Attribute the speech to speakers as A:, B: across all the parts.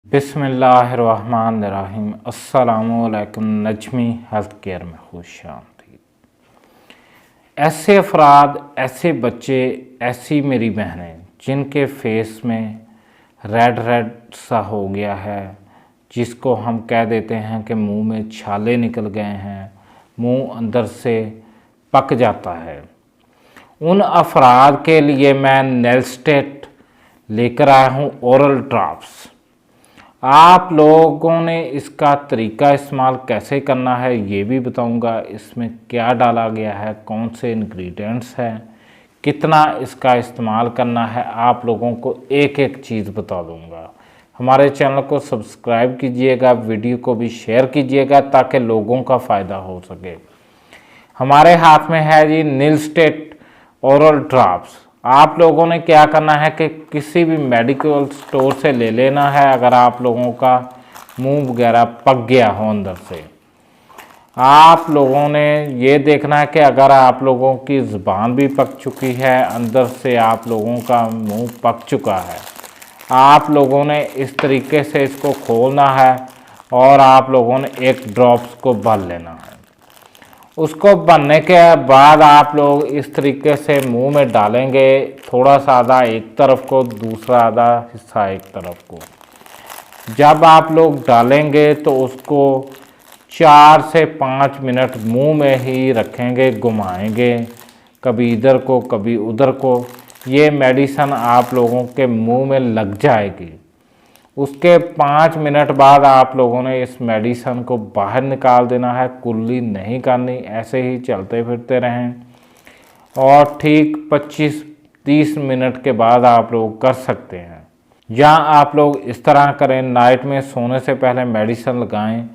A: बिस्मिल्लाहिर्रहमानिर्रहीम। अस्सलामुअलैकुम। Najmi health care में खुश आमदीद। ऐसे अफराद, ऐसे बच्चे, ऐसी मेरी बहनें जिनके फेस में रेड सा हो गया है, जिसको हम कह देते हैं कि मुंह में छाले निकल गए हैं, मुंह अंदर से पक जाता है, उन अफराद के लिए मैं नेलस्टेट लेकर आया हूँ ओरल ड्रॉप्स। आप लोगों ने इसका तरीका इस्तेमाल कैसे करना है ये भी बताऊंगा। इसमें क्या डाला गया है, कौन से इंग्रेडिएंट्स हैं, कितना इसका इस्तेमाल करना है, आप लोगों को एक एक चीज़ बता दूंगा। हमारे चैनल को सब्सक्राइब कीजिएगा, वीडियो को भी शेयर कीजिएगा ताकि लोगों का फ़ायदा हो सके। हमारे हाथ में है जी नेलस्टेट ओरल ड्रॉप्स। आप लोगों ने क्या करना है कि किसी भी मेडिकल स्टोर से ले लेना है अगर आप लोगों का मुंह वगैरह पक गया हो अंदर से। आप लोगों ने ये देखना है कि अगर आप लोगों की ज़ुबान भी पक चुकी है, अंदर से आप लोगों का मुंह पक चुका है, आप लोगों ने इस तरीके से इसको खोलना है और आप लोगों ने एक ड्रॉप्स को भर लेना है। उसको भरने के बाद आप लोग इस तरीके से मुंह में डालेंगे, थोड़ा सा आधा एक तरफ को, दूसरा आधा हिस्सा एक तरफ को। जब आप लोग डालेंगे तो उसको 4 से 5 मिनट मुंह में ही रखेंगे, घुमाएंगे, कभी इधर को कभी उधर को। ये मेडिसिन आप लोगों के मुंह में लग जाएगी। उसके 5 मिनट बाद आप लोगों ने इस मेडिसिन को बाहर निकाल देना है, कुल्ली नहीं करनी, ऐसे ही चलते फिरते रहें और ठीक 25-30 मिनट के बाद आप लोग कर सकते हैं। या आप लोग इस तरह करें, नाइट में सोने से पहले मेडिसिन लगाएं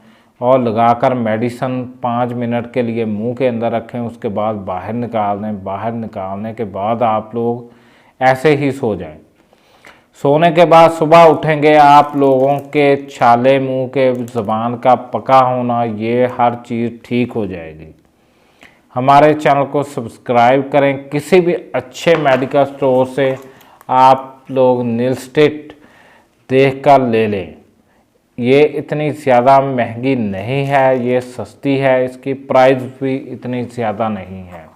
A: और लगाकर मेडिसिन 5 मिनट के लिए मुंह के अंदर रखें, उसके बाद बाहर निकाल दें। बाहर निकालने के बाद आप लोग ऐसे ही सो जाएं। सोने के बाद सुबह उठेंगे, आप लोगों के छाले, मुंह के, ज़ुबान का पका होना, ये हर चीज़ ठीक हो जाएगी। हमारे चैनल को सब्सक्राइब करें। किसी भी अच्छे मेडिकल स्टोर से आप लोग नेलस्टेट देख कर ले लें। ये इतनी ज़्यादा महंगी नहीं है, ये सस्ती है, इसकी प्राइस भी इतनी ज़्यादा नहीं है।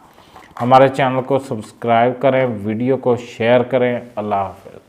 A: हमारे चैनल को सब्सक्राइब करें, वीडियो को शेयर करें। अल्लाह हाफ़िज़।